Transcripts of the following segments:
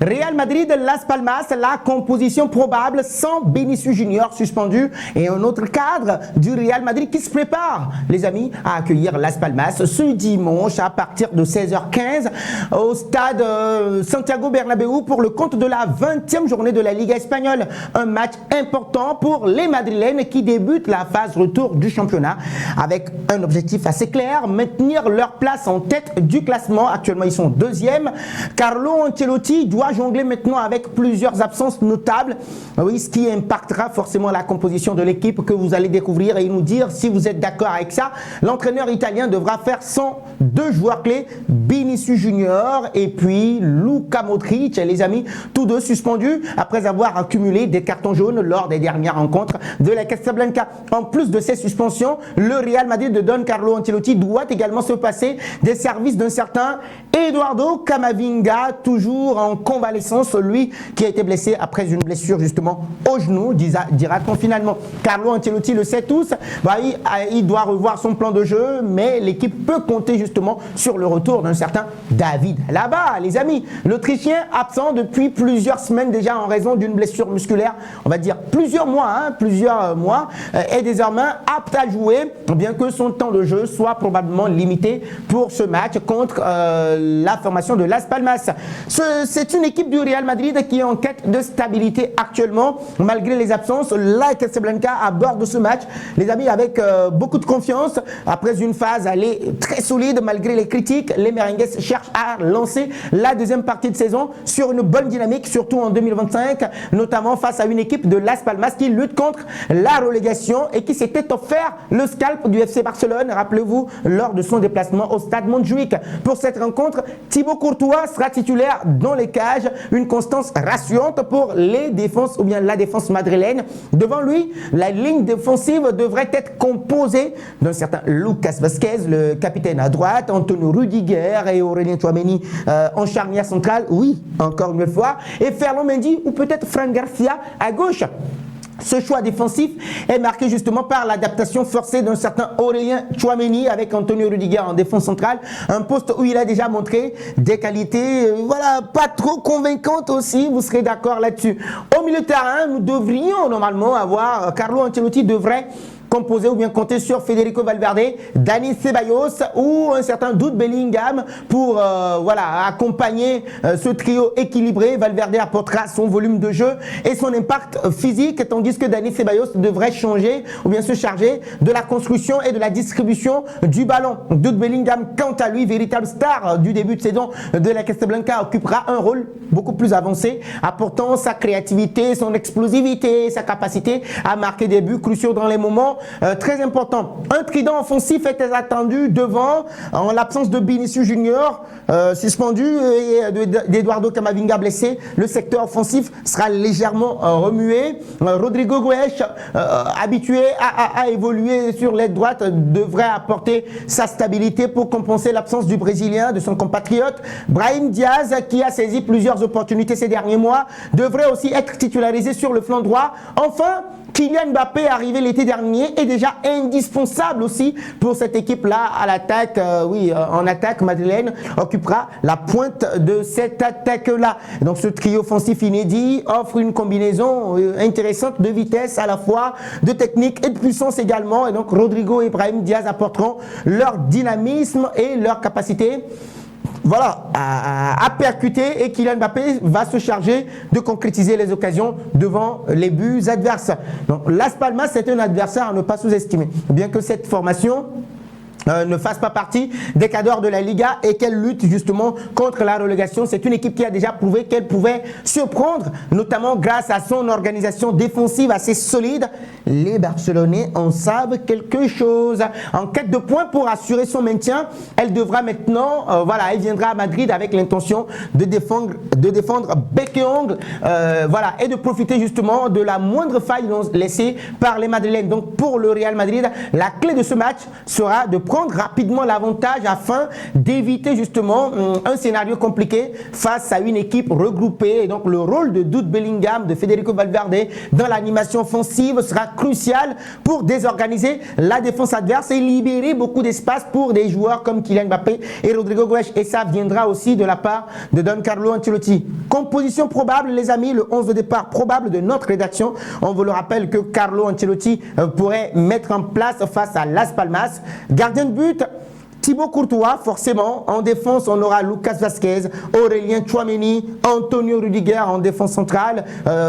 Real Madrid, Las Palmas, la composition probable sans Vinicius Junior suspendu et un autre cadre du Real Madrid qui se prépare, les amis, à accueillir Las Palmas ce dimanche à partir de 16h15 au stade Santiago Bernabéu pour le compte de la 20e journée de la Liga espagnole. Un match important pour les Madrilènes qui débutent la phase retour du championnat avec un objectif assez clair, maintenir leur place en tête du classement. Actuellement, ils sont deuxième. Carlo Ancelotti doit jongler maintenant avec plusieurs absences notables, oui, ce qui impactera forcément la composition de l'équipe que vous allez découvrir et nous dire si vous êtes d'accord avec ça. L'entraîneur italien devra faire sans deux joueurs clés, Vinicius Junior et puis Luka Modric, les amis, tous deux suspendus après avoir accumulé des cartons jaunes lors des dernières rencontres de la Casablanca. En plus de ces suspensions, le Real Madrid de Don Carlo Ancelotti doit également se passer des services d'un certain Eduardo Camavinga, toujours en convalescence, lui qui a été blessé après une blessure justement au genou, dira-t-on finalement. Carlo Ancelotti le sait tous, il doit revoir son plan de jeu, mais l'équipe peut compter justement sur le retour d'un certain David Alaba, les amis. L'Autrichien absent depuis plusieurs semaines déjà en raison d'une blessure musculaire, on va dire plusieurs mois, est désormais apte à jouer, bien que son temps de jeu soit probablement limité pour ce match contre la formation de Las Palmas. C'est une équipe du Real Madrid qui est en quête de stabilité actuellement, malgré les absences. La Casablanca aborde ce match, les amis, avec beaucoup de confiance. Après une phase allée très solide, malgré les critiques, les merengues cherchent à lancer la deuxième partie de saison sur une bonne dynamique, surtout en 2025, notamment face à une équipe de Las Palmas qui lutte contre la relégation et qui s'était offert le scalp du FC Barcelone, rappelez-vous, lors de son déplacement au stade Montjuic. Pour cette rencontre, Thibaut Courtois sera titulaire dans les cages, une constance rassurante pour les défenses ou bien la défense madrilène. Devant lui, la ligne défensive devrait être composée d'un certain Lucas Vazquez, le capitaine à droite, Antonio Rudiger et Aurélien Tchouaméni en charnière centrale, oui, encore une fois, et Ferland Mendy ou peut-être Fran Garcia à gauche. Ce choix défensif est marqué justement par l'adaptation forcée d'un certain Aurélien Tchouaméni avec Antonio Rudiger en défense centrale, un poste où il a déjà montré des qualités, pas trop convaincantes aussi, vous serez d'accord là-dessus. Au milieu de terrain, nous devrions normalement avoir, Carlo Ancelotti devrait composer ou bien compter sur Federico Valverde, Dani Ceballos ou un certain Jude Bellingham pour accompagner ce trio équilibré. Valverde apportera son volume de jeu et son impact physique, tandis que Dani Ceballos devrait changer ou bien se charger de la construction et de la distribution du ballon. Jude Bellingham, quant à lui, véritable star du début de saison de la Casablanca, occupera un rôle beaucoup plus avancé, apportant sa créativité, son explosivité, sa capacité à marquer des buts cruciaux dans les moments très important. Un trident offensif était attendu devant, en l'absence de Vinicius Junior suspendu et d'Eduardo Camavinga blessé. Le secteur offensif sera légèrement remué. Rodrigo Goes, habitué à évoluer sur l'aile droite, devrait apporter sa stabilité pour compenser l'absence du Brésilien, de son compatriote. Brahim Diaz, qui a saisi plusieurs opportunités ces derniers mois, devrait aussi être titularisé sur le flanc droit. Enfin, Kylian Mbappé, arrivé l'été dernier, est déjà indispensable aussi pour cette équipe-là à l'attaque. En attaque, madrilène occupera la pointe de cette attaque-là. Donc ce trio offensif inédit offre une combinaison intéressante de vitesse à la fois, de technique et de puissance également. Et donc Rodrigo et Brahim Diaz apporteront leur dynamisme et leur capacité à percuter, et Kylian Mbappé va se charger de concrétiser les occasions devant les buts adverses. Donc Las Palmas, c'est un adversaire à ne pas sous-estimer. Bien que cette formation ne fasse pas partie des cadors de la Liga et qu'elle lutte justement contre la relégation. C'est une équipe qui a déjà prouvé qu'elle pouvait surprendre, notamment grâce à son organisation défensive assez solide. Les Barcelonais en savent quelque chose. En quête de points pour assurer son maintien, elle devra maintenant, elle viendra à Madrid avec l'intention de défendre bec et ongle, et de profiter justement de la moindre faille laissée par les Madrilènes. Donc pour le Real Madrid, la clé de ce match sera de prendre rapidement l'avantage afin d'éviter justement un scénario compliqué face à une équipe regroupée. Et donc le rôle de Jude Bellingham, de Federico Valverde dans l'animation offensive sera crucial pour désorganiser la défense adverse et libérer beaucoup d'espace pour des joueurs comme Kylian Mbappé et Rodrigo Goes. Et ça viendra aussi de la part de Don Carlo Ancelotti. Composition probable, les amis, le 11 de départ probable de notre rédaction. On vous le rappelle que Carlo Ancelotti pourrait mettre en place face à Las Palmas. Gardien de but, Thibaut Courtois, forcément. En défense, on aura Lucas Vazquez, Aurélien Tchouaméni, Antonio Rudiger en défense centrale,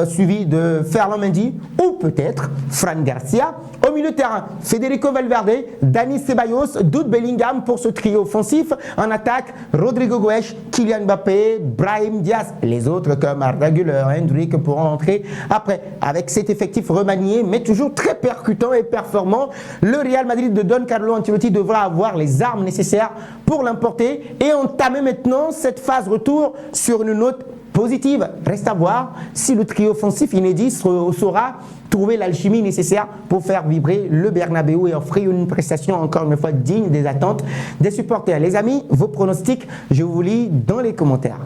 suivi de Ferland Mendy ou peut-être Fran Garcia. Au milieu de terrain, Federico Valverde, Dani Ceballos, Jude Bellingham pour ce trio offensif. En attaque, Rodrigo Goes, Kylian Mbappé, Brahim Diaz. Les autres comme Arda Güler, Hendrick pourront entrer après. Avec cet effectif remanié, mais toujours très percutant et performant, le Real Madrid de Don Carlo Ancelotti devra avoir les armes nécessaires pour l'emporter et entamer maintenant cette phase retour sur une note positive. Reste à voir si le trio offensif inédit saura trouver l'alchimie nécessaire pour faire vibrer le Bernabéu et offrir une prestation encore une fois digne des attentes des supporters. Les amis, vos pronostics, je vous lis dans les commentaires.